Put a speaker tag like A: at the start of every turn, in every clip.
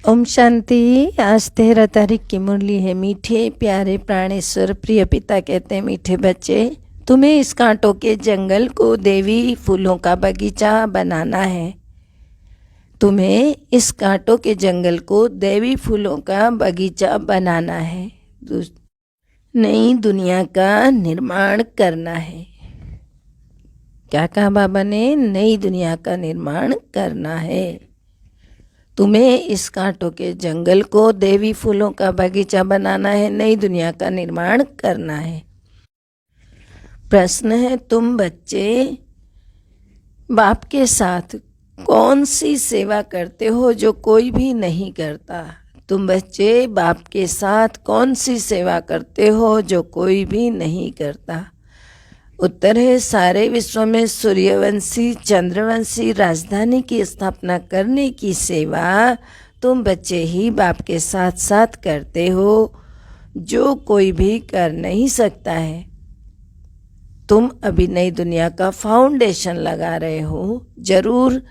A: ओम शांति। आज 13 तारीख की मुरली है। मीठे प्यारे प्राणेश्वर प्रिय पिता कहते हैं, मीठे बच्चे, तुम्हें इस कांटों के जंगल को देवी फूलों का बगीचा बनाना है। तुम्हें इस कांटों के जंगल को देवी फूलों का बगीचा बनाना है। नई दुनिया का निर्माण करना है। क्या कहा बाबा ने? नई दुनिया का निर्माण करना है। तुम्हें इस कांटों के जंगल को देवी फूलों का बगीचा बनाना है, नई दुनिया का निर्माण करना है। प्रश्न है, तुम बच्चे बाप के साथ कौन सी सेवा करते हो जो कोई भी नहीं करता? तुम बच्चे बाप के साथ कौन सी सेवा करते हो जो कोई भी नहीं करता? उत्तर है, सारे विश्व में सूर्यवंशी चंद्रवंशी राजधानी की स्थापना करने की सेवा तुम बच्चे ही बाप के साथ साथ करते हो, जो कोई भी कर नहीं सकता है। तुम अभी नई दुनिया का फाउंडेशन लगा रहे हो। जरूर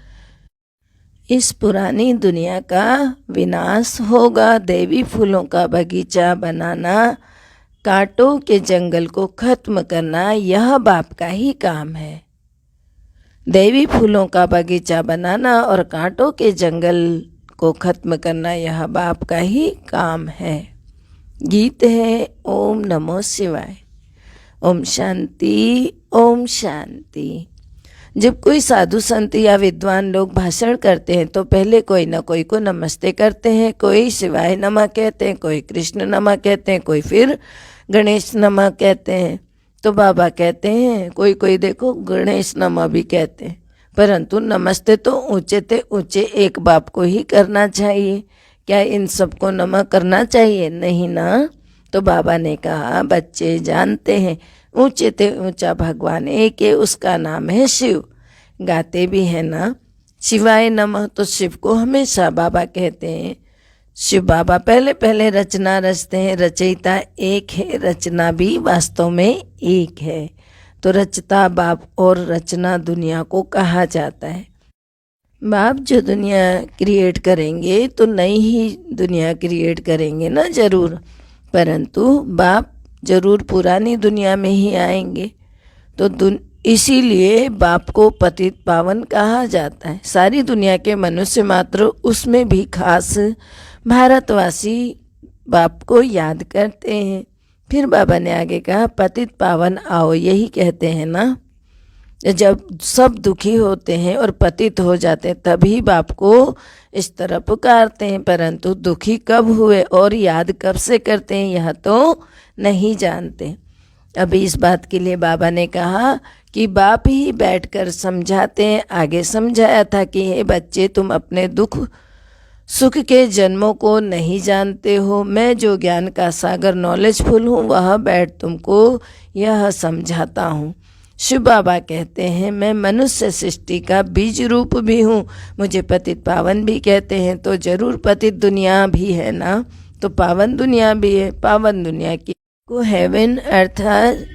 A: इस पुरानी दुनिया का विनाश होगा। देवी फूलों का बगीचा बनाना, कांटों के जंगल को खत्म करना, यह बाप का ही काम है। देवी फूलों का बगीचा बनाना और कांटों के जंगल को खत्म करना, यह बाप का ही काम है। गीत है ओम नमो शिवाय। ओम शांति, ओम शांति। जब कोई साधु संत या विद्वान लोग भाषण करते हैं तो पहले कोई न कोई को नमस्ते करते हैं। कोई शिवाय नमः कहते हैं, कोई कृष्ण नमः कहते हैं, कोई फिर गणेश नमः कहते हैं। तो बाबा कहते हैं, कोई कोई देखो गणेश नमः भी कहते हैं, परंतु नमस्ते तो ऊंचे ते ऊंचे एक बाप को ही करना चाहिए। क्या इन सबको नमः करना चाहिए? नहीं ना। तो बाबा ने कहा, बच्चे जानते हैं ऊंचे ते ऊंचा भगवान एक है, उसका नाम है शिव। गाते भी है ना, शिवाय नमः। तो शिव को हमेशा बाबा कहते हैं। शिव बाबा पहले पहले रचना रचते हैं। रचयिता एक है, रचना भी वास्तव में एक है। तो रचता बाप और रचना दुनिया को कहा जाता है। बाप जो दुनिया क्रिएट करेंगे तो नई ही दुनिया क्रिएट करेंगे ना, जरूर, परंतु बाप जरूर पुरानी दुनिया में ही आएंगे। तो इसीलिए बाप को पतित पावन कहा जाता है। सारी दुनिया के मनुष्य मात्र उसमें भी खास भारतवासी बाप को याद करते हैं। फिर बाबा ने आगे कहा, पतित पावन आओ, यही कहते हैं ना। जब सब दुखी होते हैं और पतित हो जाते हैं तभी बाप को इस तरह पुकारते हैं, परंतु दुखी कब हुए और याद कब से करते हैं यह तो नहीं जानते। अभी इस बात के लिए बाबा ने कहा कि बाप ही बैठकर समझाते हैं। आगे समझाया था कि हे बच्चे, तुम अपने दुख सुख के जन्मों को नहीं जानते हो। मैं जो ज्ञान का सागर नॉलेजफुल हूँ वह बैठ तुमको यह समझाता हूँ। शिव बाबा कहते हैं, मैं मनुष्य सृष्टि का बीज रूप भी हूँ। मुझे पतित पावन भी कहते हैं। तो जरूर पतित दुनिया भी है ना, तो पावन दुनिया भी है। पावन दुनिया की को हेवन अर्थात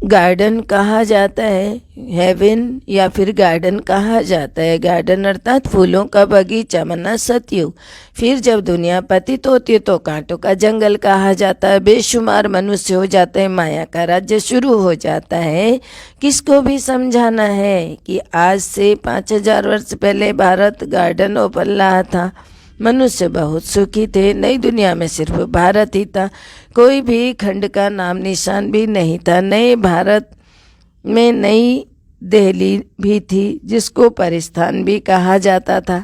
A: गार्डन कहा जाता है। हेवन या फिर गार्डन कहा जाता है। गार्डन अर्थात फूलों का बगीचा, मना सतयुग। फिर जब दुनिया पतित होती है तो कांटों का जंगल कहा जाता है। बेशुमार मनुष्य हो जाते हैं, माया का राज्य शुरू हो जाता है। किसको भी समझाना है कि आज से 5000 वर्ष पहले भारत गार्डन ओपन रहा था। मनुष्य बहुत सुखी थे। नई दुनिया में सिर्फ भारत ही था, कोई भी खंड का नाम निशान भी नहीं था। नए भारत में नई दिल्ली भी थी, जिसको परिस्थान भी कहा जाता था।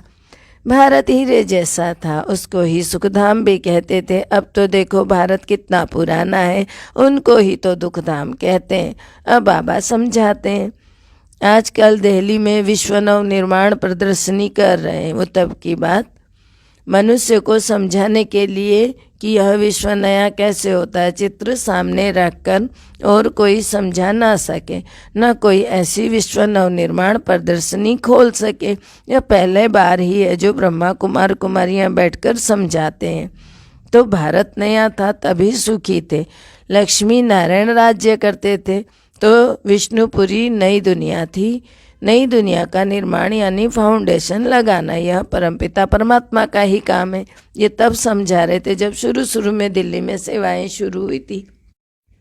A: भारत हीरे जैसा था, उसको ही सुखधाम भी कहते थे। अब तो देखो भारत कितना पुराना है, उनको ही तो दुखधाम कहते हैं। अब बाबा समझाते हैं। आजकल दिल्ली में विश्व नव निर्माण प्रदर्शनी कर रहे हैं। वो तब की बात मनुष्य को समझाने के लिए कि यह विश्व नया कैसे होता है, चित्र सामने रखकर और कोई समझा ना सके, न कोई ऐसी विश्व नवनिर्माण प्रदर्शनी खोल सके। यह पहले बार ही है जो ब्रह्मा कुमार कुमारियाँ बैठकर समझाते हैं। तो भारत नया था, तभी सुखी थे। लक्ष्मी नारायण राज्य करते थे। तो विष्णुपुरी नई दुनिया थी। नई दुनिया का निर्माण यानी फाउंडेशन लगाना, यह परमपिता परमात्मा का ही काम है। ये तब समझा रहे थे जब शुरू शुरू में दिल्ली में सेवाएं शुरू हुई थी।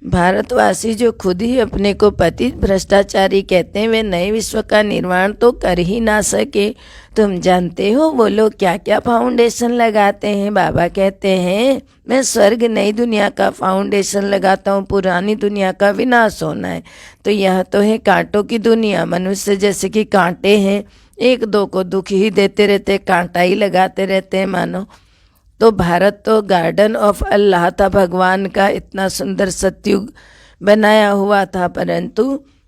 A: भारतवासी जो खुद ही अपने को पतित भ्रष्टाचारी कहते हैं, वे नए विश्व का निर्माण तो कर ही ना सके। तुम जानते हो वो लोग क्या क्या फाउंडेशन लगाते हैं। बाबा कहते हैं मैं स्वर्ग नई दुनिया का फाउंडेशन लगाता हूँ, पुरानी दुनिया का विनाश होना है। तो यह तो है कांटों की दुनिया, मनुष्य जैसे कि कांटे हैं, एक दो को दुख ही देते रहते, कांटा ही लगाते रहते हैं मानो। तो भारत तो गार्डन ऑफ अल्लाह था, भगवान का इतना सुंदर सतयुग बनाया हुआ था। परंतु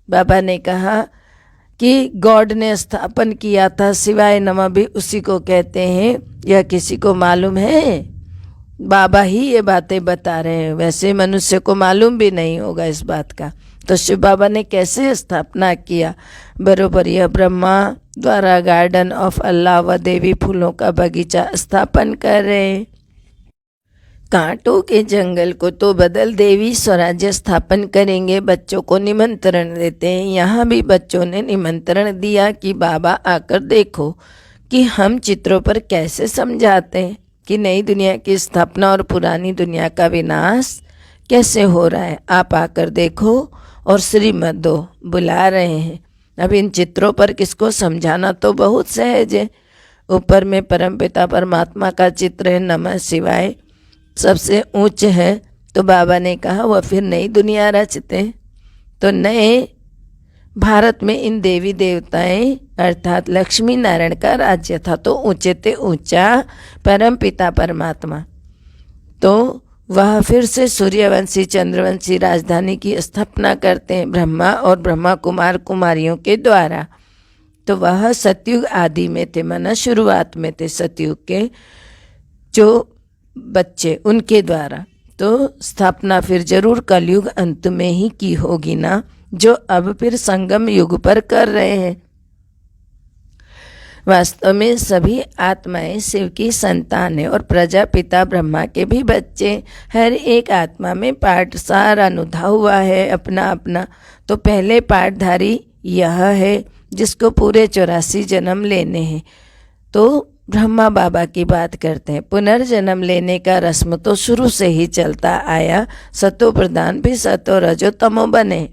A: बाबा ने कहा कि गॉड ने स्थापन किया था, शिवाय नमः भी उसी को कहते हैं। यह किसी को मालूम है? बाबा ही ये बातें बता रहे हैं, वैसे मनुष्य को मालूम भी नहीं होगा इस बात का। तो शिव बाबा ने कैसे स्थापना किया? बरोबर यह ब्रह्मा द्वारा गार्डन ऑफ अल्लाह व देवी फूलों का बगीचा स्थापन कर रहे हैं। कांटों के जंगल को तो बदल देवी स्वराज्य स्थापन करेंगे। बच्चों को निमंत्रण देते हैं। यहाँ भी बच्चों ने निमंत्रण दिया कि बाबा आकर देखो कि हम चित्रों पर कैसे समझाते हैं कि नई दुनिया की स्थापना और पुरानी दुनिया का विनाश कैसे हो रहा है। आप आकर देखो और श्रीमत दो, बुला रहे हैं। अब इन चित्रों पर किसको समझाना तो बहुत सहज है। ऊपर में परमपिता परमात्मा का चित्र है, नमः शिवाय सबसे ऊंच है। तो बाबा ने कहा वह फिर नई दुनिया रचते। तो नए भारत में इन देवी देवताएं अर्थात लक्ष्मी नारायण का राज्य था। तो ऊंचे ते ऊंचा परमपिता परमात्मा, तो वह फिर से सूर्यवंशी चंद्रवंशी राजधानी की स्थापना करते हैं ब्रह्मा और ब्रह्मा कुमार कुमारियों के द्वारा। तो वह सतयुग आदि में थे, माना शुरुआत में थे सतयुग के जो बच्चे, उनके द्वारा। तो स्थापना फिर जरूर कलयुग अंत में ही की होगी ना, जो अब फिर संगम युग पर कर रहे हैं। वास्तव में सभी आत्माएं शिव की संतान है और प्रजापिता ब्रह्मा के भी बच्चे। हर एक आत्मा में पाठसार अनुधा हुआ है अपना अपना। तो पहले पाठधारी यह है जिसको पूरे 84 जन्म लेने हैं। तो ब्रह्मा बाबा की बात करते हैं। पुनर्जन्म लेने का रस्म तो शुरू से ही चलता आया। सतो प्रधान भी सतो रजो तमो बने।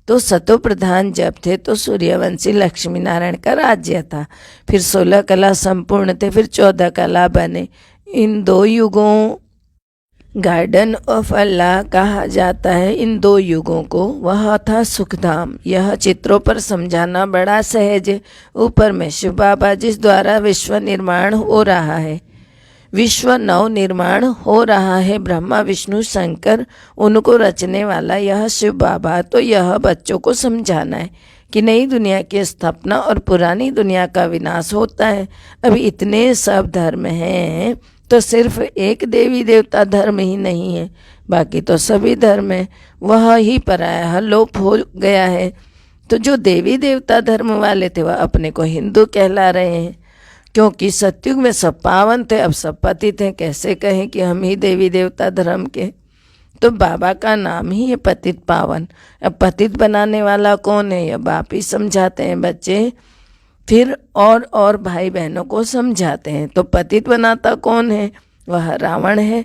A: तो सतो प्रधान जब थे तो सूर्यवंशी लक्ष्मी नारायण का राज्य था। फिर 16 कला संपूर्ण थे, फिर 14 कला बने। इन दो युगों गार्डन ऑफ अल्लाह कहा जाता है। इन दो युगों को वह था सुखधाम। यह चित्रों पर समझाना बड़ा सहज है। ऊपर में शिव बाबा जिस द्वारा विश्व निर्माण हो रहा है, विश्व नव निर्माण हो रहा है, ब्रह्मा विष्णु शंकर उनको रचने वाला यह शिव बाबा। तो यह बच्चों को समझाना है कि नई दुनिया की स्थापना और पुरानी दुनिया का विनाश होता है। अभी इतने सब धर्म हैं तो सिर्फ एक देवी देवता धर्म ही नहीं है, बाकी तो सभी धर्म है। वह ही पराया लोप हो गया है। तो जो देवी देवता धर्म वाले थे वह अपने को हिंदू कहला रहे हैं, क्योंकि सतयुग में सब पावन थे, अब सब पतित हैं। कैसे कहें कि हम ही देवी देवता धर्म के? तो बाबा का नाम ही है पतित पावन। अब पतित बनाने वाला कौन है, यह बाप ही समझाते हैं बच्चे। फिर और भाई बहनों को समझाते हैं। तो पतित बनाता कौन है? वह रावण है।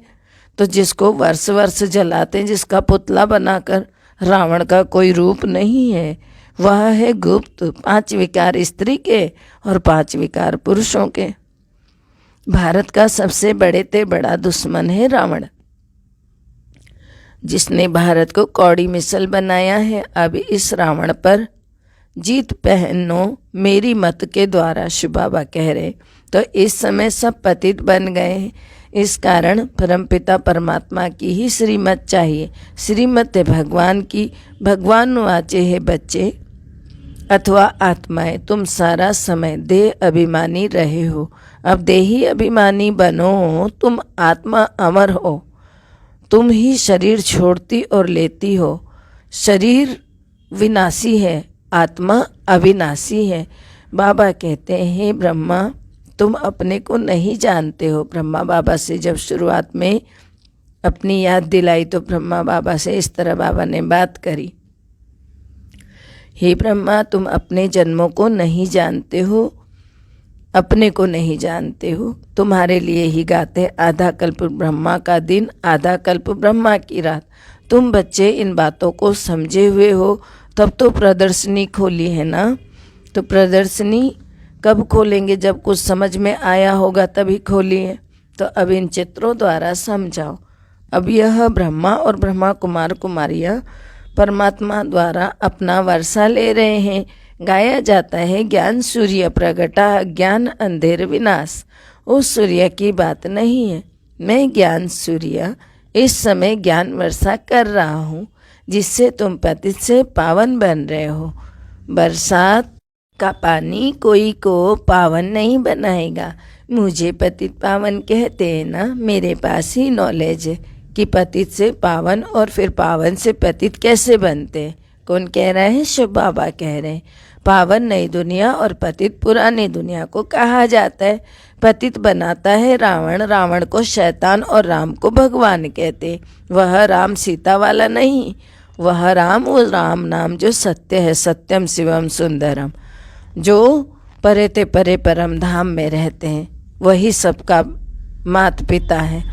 A: तो जिसको वर्ष वर्ष जलाते हैं, जिसका पुतला बनाकर, रावण का कोई रूप नहीं है। वह है गुप्त, 5 विकार स्त्री के और 5 विकार पुरुषों के। भारत का सबसे बड़े ते बड़ा दुश्मन है रावण, जिसने भारत को कौड़ी मिसल बनाया है। अब इस रावण पर जीत पहनो मेरी मत के द्वारा, शिव बाबा कह रहे। तो इस समय सब पतित बन गए। इस कारण परमपिता परमात्मा की ही श्रीमत चाहिए। श्रीमत है भगवान की। भगवान वाचे है बच्चे अथवा आत्माएं, तुम सारा समय देह अभिमानी रहे हो। अब देही अभिमानी बनो, तुम आत्मा अमर हो। तुम ही शरीर छोड़ती और लेती हो। शरीर विनाशी है, आत्मा अविनाशी है। बाबा कहते हैं ब्रह्मा तुम अपने को नहीं जानते हो। ब्रह्मा बाबा से जब शुरुआत में अपनी याद दिलाई तो ब्रह्मा बाबा से इस तरह बाबा ने बात करी, हे ब्रह्मा, तुम अपने जन्मों को नहीं जानते हो, अपने को नहीं जानते हो। तुम्हारे लिए ही गाते आधा कल्प ब्रह्मा का दिन, आधा कल्प ब्रह्मा की रात। तुम बच्चे इन बातों को समझे हुए हो, तब तो प्रदर्शनी खोली है ना। तो प्रदर्शनी कब खोलेंगे? जब कुछ समझ में आया होगा तभी खोली है। तो अब इन चित्रों द्वारा समझाओ। अब यह ब्रह्मा और ब्रह्मा कुमार कुमारियाँ परमात्मा द्वारा अपना वर्षा ले रहे हैं। गाया जाता है, ज्ञान सूर्य प्रगटा, ज्ञान अंधेर विनाश। उस सूर्य की बात नहीं है। मैं ज्ञान सूर्य इस समय ज्ञान वर्षा कर रहा हूँ, जिससे तुम पतित से पावन बन रहे हो। बरसात का पानी कोई को पावन नहीं बनाएगा। मुझे पतित पावन कहते हैं ना, मेरे पास ही नॉलेज है कि पतित से पावन और फिर पावन से पतित कैसे बनते हैं। कौन कह रहा है? शिव बाबा कह रहे हैं। पावन नई दुनिया और पतित पुरानी दुनिया को कहा जाता है। पतित बनाता है रावण, रावण को शैतान और राम को भगवान कहते। वह राम सीता वाला नहीं, वह राम वो राम नाम जो सत्य है, सत्यम शिवम सुंदरम, जो परे ते परे परम धाम में रहते हैं, वही सबका माता पिता है।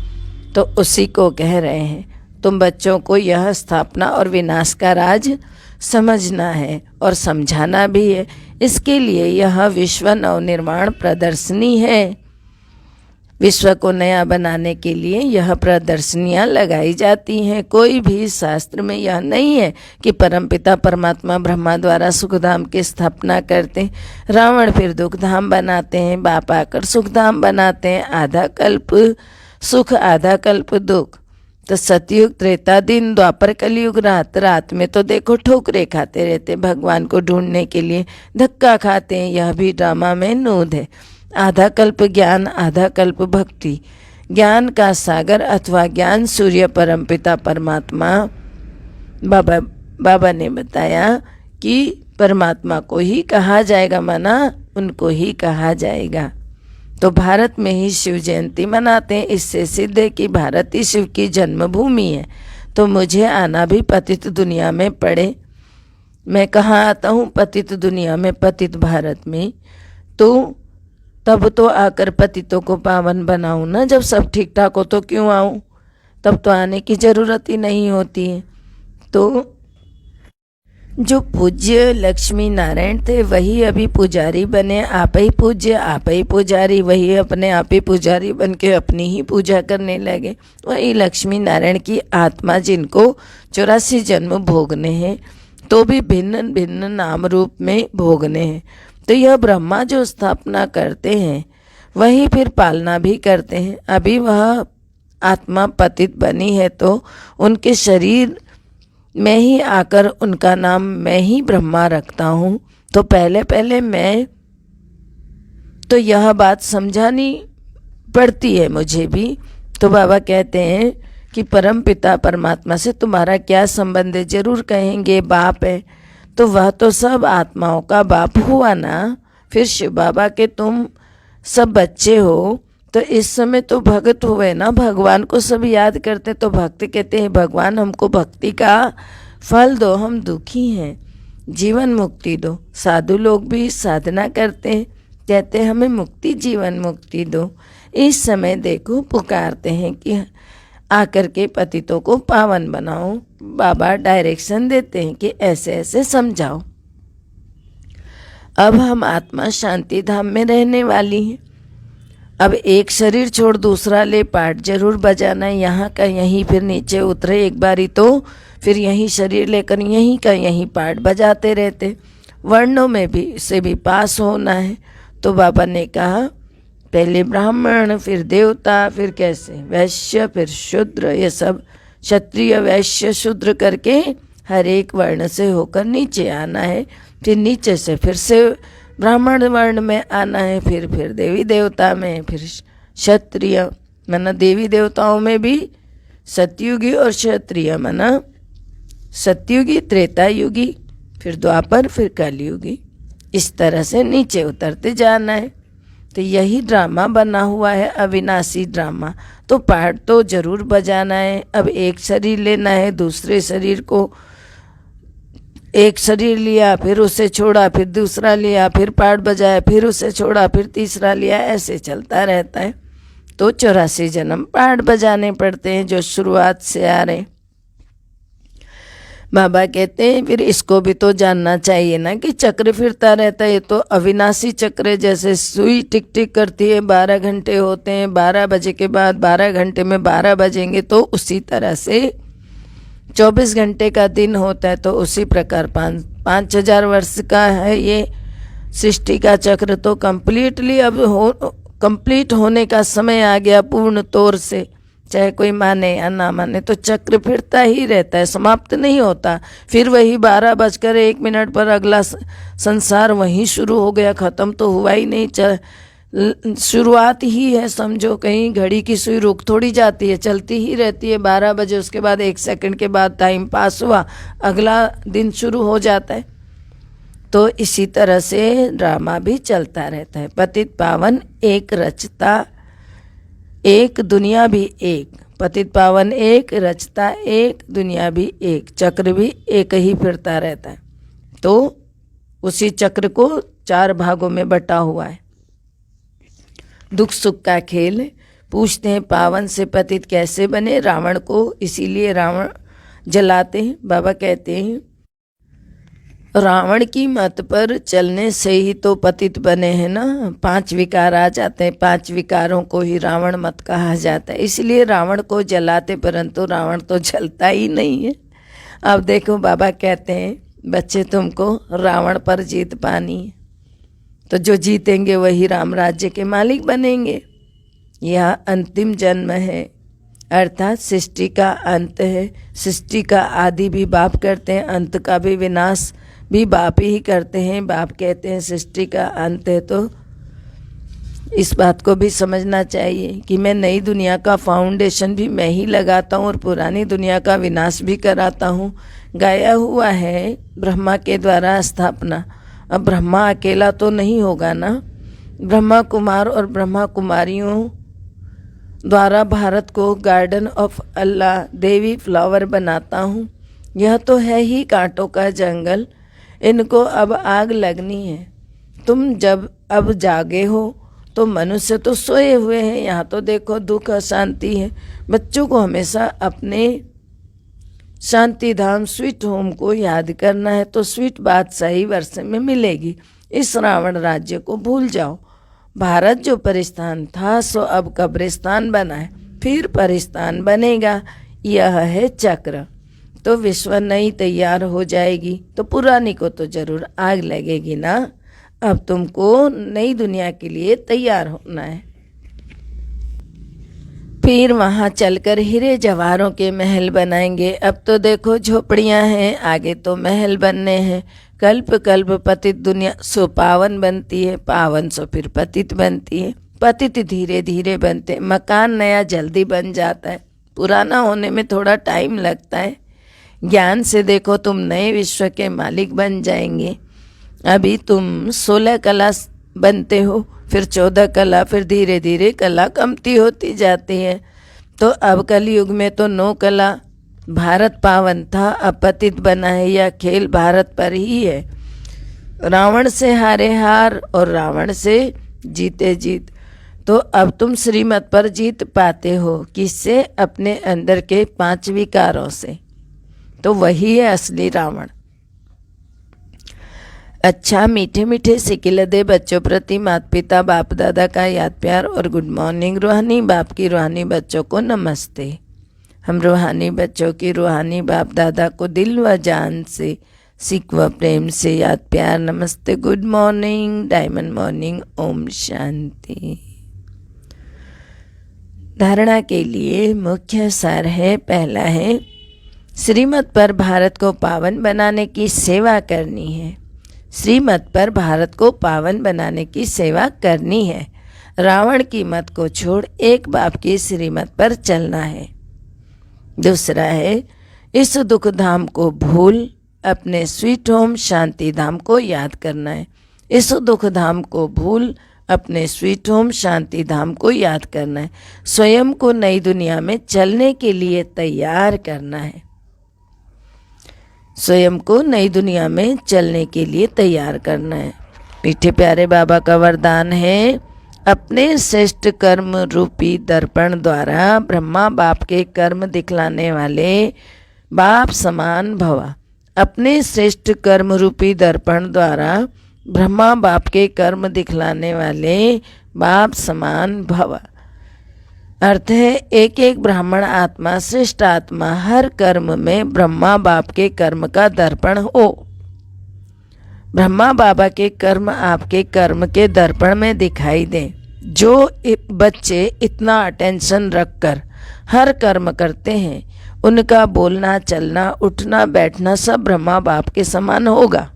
A: तो उसी को कह रहे हैं। तुम बच्चों को यह स्थापना और विनाश का राज समझना है और समझाना भी है। इसके लिए यह विश्व नवनिर्माण प्रदर्शनी है। विश्व को नया बनाने के लिए यह प्रदर्शनियाँ लगाई जाती हैं। कोई भी शास्त्र में यह नहीं है कि परमपिता परमात्मा ब्रह्मा द्वारा सुखधाम की स्थापना करते हैं, रावण फिर दुखधाम बनाते हैं, बाप आकर सुखधाम बनाते हैं। आधा कल्प सुख, आधा कल्प दुख। तो सतयुग, त्रेता दिन, द्वापर, कलयुग रात। रात में तो देखो ठोकरे खाते रहते, भगवान को ढूंढने के लिए धक्का खाते हैं। यह भी ड्रामा में नूद है। आधा कल्प ज्ञान, आधा कल्प भक्ति। ज्ञान का सागर अथवा ज्ञान सूर्य परमपिता परमात्मा बाबा ने बताया कि परमात्मा को ही कहा जाएगा, माना उनको ही कहा जाएगा। तो भारत में ही शिव जयंती मनाते हैं। इससे सिद्ध है कि भारत ही शिव की जन्मभूमि है। तो मुझे आना भी पतित दुनिया में पड़े। मैं कहाँ आता हूँ? पतित दुनिया में, पतित भारत में। तो तब तो आकर पतितों को पावन बनाऊँ ना। जब सब ठीक ठाक हो तो क्यों आऊँ? तब तो आने की ज़रूरत ही नहीं होती है। तो जो पूज्य लक्ष्मी नारायण थे वही अभी पुजारी बने। आप ही पूज्य, आप ही पुजारी। वही अपने आप ही पुजारी बन के अपनी ही पूजा करने लगे। वही लक्ष्मी नारायण की आत्मा, जिनको 84 जन्म भोगने हैं, तो भी भिन्न भिन्न नाम रूप में भोगने हैं। तो यह ब्रह्मा जो स्थापना करते हैं वही फिर पालना भी करते हैं। अभी वह आत्मा पतित बनी है तो उनके शरीर मैं ही आकर उनका नाम मैं ही ब्रह्मा रखता हूँ। तो पहले पहले मैं तो यह बात समझानी पड़ती है मुझे भी। तो बाबा कहते हैं कि परम पिता परमात्मा से तुम्हारा क्या संबंध है? जरूर कहेंगे बाप है। तो वह तो सब आत्माओं का बाप हुआ ना। फिर शिव बाबा के तुम सब बच्चे हो, तो इस समय तो भगत हुए ना। भगवान को सब याद करते तो भक्त कहते हैं भगवान हमको भक्ति का फल दो, हम दुखी हैं, जीवन मुक्ति दो। साधु लोग भी साधना करते हैं, कहते हैं हमें मुक्ति, जीवन मुक्ति दो। इस समय देखो पुकारते हैं कि आकर के पतितों को पावन बनाओ। बाबा डायरेक्शन देते हैं कि ऐसे ऐसे समझाओ। अब हम आत्मा शांति धाम में रहने वाली हैं। अब एक शरीर छोड़ दूसरा ले, पाठ जरूर बजाना है। यहाँ का यहीं, फिर नीचे उतरे एक बारी तो फिर यहीं शरीर लेकर यहीं का यहीं पाठ बजाते रहते। वर्णों में भी से भी पास होना है। तो बाबा ने कहा पहले ब्राह्मण, फिर देवता, फिर कैसे वैश्य, फिर शूद्र। ये सब क्षत्रिय वैश्य शूद्र करके हर एक वर्ण से होकर नीचे आना है। फिर नीचे से फिर से ब्राह्मण वर्ण में आना है, फिर देवी देवता में, फिर क्षत्रिय माना देवी देवताओं में भी सतयुगी और क्षत्रिय माना सतयुगी, त्रेता युगी, फिर द्वापर, फिर कलयुगी। इस तरह से नीचे उतरते जाना है। तो यही ड्रामा बना हुआ है, अविनाशी ड्रामा। तो पाठ तो जरूर बजाना है। अब एक शरीर लेना है, दूसरे शरीर को एक शरीर लिया, फिर उसे छोड़ा, फिर दूसरा लिया, फिर पाठ बजाया, फिर उसे छोड़ा, फिर तीसरा लिया, ऐसे चलता रहता है। तो 84 जन्म पाठ बजाने पड़ते हैं जो शुरुआत से आ रहे। बाबा कहते हैं फिर इसको भी तो जानना चाहिए ना कि चक्र फिरता रहता है। ये तो अविनाशी चक्र है। जैसे सुई टिक टिक करती है, 12 घंटे होते हैं, 12 बजे के बाद 12 घंटे में 12 बजेंगे, तो उसी तरह से 24 घंटे का दिन होता है। तो उसी प्रकार 5,000 वर्ष का है ये सृष्टि का चक्र। तो कंप्लीटली अब कंप्लीट होने का समय आ गया पूर्ण तौर से, चाहे कोई माने या ना माने। तो चक्र फिरता ही रहता है, समाप्त नहीं होता। फिर वही 12:01 पर अगला संसार वहीं शुरू हो गया, ख़त्म तो हुआ ही नहीं, शुरुआत ही है समझो। कहीं घड़ी की सुई रुक थोड़ी जाती है, चलती ही रहती है। 12 बजे उसके बाद 1 सेकंड के बाद टाइम पास हुआ, अगला दिन शुरू हो जाता है। तो इसी तरह से ड्रामा भी चलता रहता है। पतित पावन एक रचता एक, दुनिया भी एक। पतित पावन एक, रचता एक, दुनिया भी एक। चक्र भी एक ही फिरता रहता है। तो उसी चक्र को 4 भागों में बटा हुआ है। दुख सुख का खेल। पूछते हैं पावन से पतित कैसे बने? रावण को इसीलिए रावण जलाते हैं। बाबा कहते हैं रावण की मत पर चलने से ही तो पतित बने हैं ना। 5 विकार आ जाते हैं, 5 विकारों को ही रावण मत कहा जाता है। इसलिए रावण को जलाते, परंतु रावण तो जलता ही नहीं है। अब देखो बाबा कहते हैं बच्चे तुमको रावण पर जीत पानी है, तो जो जीतेंगे वही राम राज्य के मालिक बनेंगे। यह अंतिम जन्म है, अर्थात सृष्टि का अंत है। सृष्टि का आदि भी बाप करते हैं, अंत का भी विनाश भी बाप ही करते हैं। बाप कहते हैं सृष्टि का अंत है। तो इस बात को भी समझना चाहिए कि मैं नई दुनिया का फाउंडेशन भी मैं ही लगाता हूँ और पुरानी दुनिया का विनाश भी कराता हूँ। गाया हुआ है ब्रह्मा के द्वारा स्थापना। अब ब्रह्मा अकेला तो नहीं होगा ना। ब्रह्मा कुमार और ब्रह्मा कुमारियों द्वारा भारत को garden of Allah Devi flower बनाता हूँ। यह तो है ही कांटों का जंगल, इनको अब आग लगनी है। तुम जब अब जागे हो तो मनुष्य तो सोए हुए हैं। यहाँ तो देखो दुख अशांति है। बच्चों को हमेशा अपने शांति धाम स्वीट होम को याद करना है, तो स्वीट बादशाही वर्ष में मिलेगी। इस रावण राज्य को भूल जाओ। भारत जो परिस्थान था सो अब कब्रिस्तान बना है, फिर परिस्थान बनेगा। यह है चक्र। तो विश्व नई तैयार हो जाएगी तो पुरानी को तो जरूर आग लगेगी ना। अब तुमको नई दुनिया के लिए तैयार होना है। फिर वहाँ चलकर हीरे जवाहरों के महल बनाएंगे। अब तो देखो झोपड़ियाँ हैं, आगे तो महल बनने हैं। कल्प कल्प पतित दुनिया सो पावन बनती है, पावन सो फिर पतित बनती है, पतित धीरे धीरे बनते। मकान नया जल्दी बन जाता है, पुराना होने में थोड़ा टाइम लगता है। ज्ञान से देखो तुम नए विश्व के मालिक बन जाएंगे। अभी तुम 16 कला बनते हो, फिर 14 कला, फिर धीरे धीरे कला कमती होती जाती है। तो अब कलयुग में तो 9 कला। भारत पावन था, अब पतित बना है। यह खेल भारत पर ही है। रावण से हारे हार और रावण से जीते जीत। तो अब तुम श्रीमत पर जीत पाते हो। किससे? अपने अंदर के 5 विकारों से। तो वही है असली रावण। अच्छा, मीठे मीठे सिकिल दे बच्चों प्रति माता पिता बाप दादा का याद प्यार और गुड मॉर्निंग। रूहानी बाप की रूहानी बच्चों को नमस्ते। हम रूहानी बच्चों की रूहानी बाप दादा को दिल व जान से सिक व प्रेम से याद प्यार नमस्ते, good morning, diamond morning, Om Shanti. धारणा के लिए मुख्य सार है। पहला है श्रीमत पर भारत को पावन बनाने की सेवा करनी है। श्रीमत पर भारत को पावन बनाने की सेवा करनी है। रावण की मत को छोड़ एक बाप की श्रीमत पर चलना है। दूसरा है इस दुख धाम को भूल अपने स्वीट होम शांति धाम को याद करना है। इस दुख धाम को भूल अपने स्वीट होम शांति धाम को याद करना है। स्वयं को नई दुनिया में चलने के लिए तैयार करना है। स्वयं को नई दुनिया में चलने के लिए तैयार करना है। मीठे प्यारे बाबा का वरदान है, अपने श्रेष्ठ कर्म रूपी दर्पण द्वारा ब्रह्मा बाप के कर्म दिखलाने वाले बाप समान भवा। अपने श्रेष्ठ कर्म रूपी दर्पण द्वारा ब्रह्मा बाप के कर्म दिखलाने वाले बाप समान भवा। अर्थ है, एक एक ब्राह्मण आत्मा, श्रेष्ठ आत्मा हर कर्म में ब्रह्मा बाप के कर्म का दर्पण हो। ब्रह्मा बाबा के कर्म आपके कर्म के दर्पण में दिखाई दें। जो बच्चे इतना अटेंशन रखकर हर कर्म करते हैं, उनका बोलना, चलना, उठना, बैठना सब ब्रह्मा बाप के समान होगा।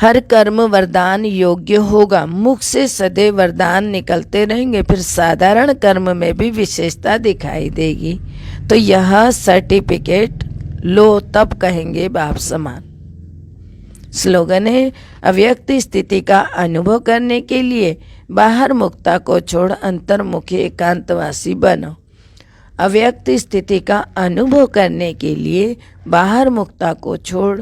A: हर कर्म वरदान योग्य होगा। मुख से सदैव वरदान निकलते रहेंगे, फिर साधारण कर्म में भी विशेषता दिखाई देगी। तो यह सर्टिफिकेट लो, तब कहेंगे बाप समान। स्लोगन है, अव्यक्त स्थिति का अनुभव करने के लिए बाहर मुक्ता को छोड़ अंतर्मुखी एकांतवासी बनो। अव्यक्त स्थिति का अनुभव करने के लिए बाहर मुक्ता को छोड़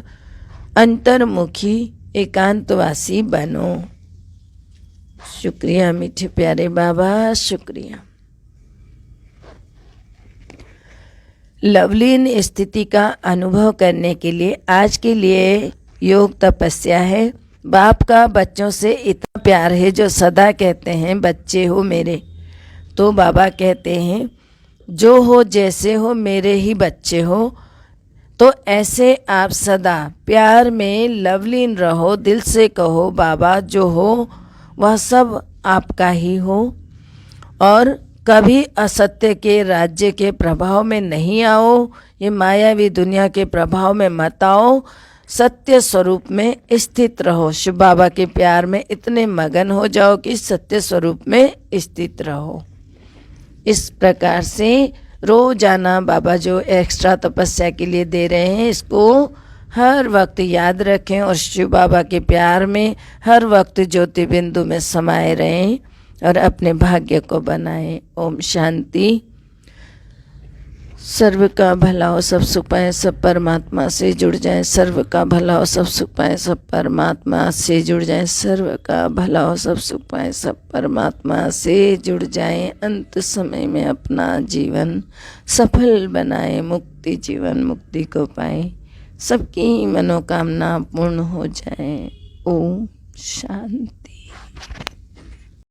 A: अंतर्मुखी एकांतवासी बनो। शुक्रिया मीठे प्यारे बाबा, शुक्रिया। लवलीन स्थिति का अनुभव करने के लिए आज के लिए योग तपस्या है। बाप का बच्चों से इतना प्यार है, जो सदा कहते हैं बच्चे हो मेरे। तो बाबा कहते हैं, जो हो जैसे हो मेरे ही बच्चे हो। तो ऐसे आप सदा प्यार में लवलीन रहो, दिल से कहो बाबा जो हो वह सब आपका ही हो। और कभी असत्य के राज्य के प्रभाव में नहीं आओ, ये मायावी दुनिया के प्रभाव में मत आओ। सत्य स्वरूप में स्थित रहो। शिव बाबा के प्यार में इतने मगन हो जाओ कि सत्य स्वरूप में स्थित रहो। इस प्रकार से रोजाना बाबा जो एक्स्ट्रा तपस्या के लिए दे रहे हैं, इसको हर वक्त याद रखें और शिव बाबा के प्यार में हर वक्त ज्योति बिंदु में समाये रहें और अपने भाग्य को बनाएं। ओम शांति। सर्व का भला हो, सब सुख पाएं, सब परमात्मा से जुड़ जाएं। सर्व का भला हो, सब सुख पाएं, सब परमात्मा से जुड़ जाएं। सर्व का भला हो, सब सुख पाएं, सब परमात्मा से जुड़ जाएं। अंत समय में अपना जीवन सफल बनाएं, मुक्ति जीवन मुक्ति को पाएं, सबकी मनोकामना पूर्ण हो जाए। ओम शांति।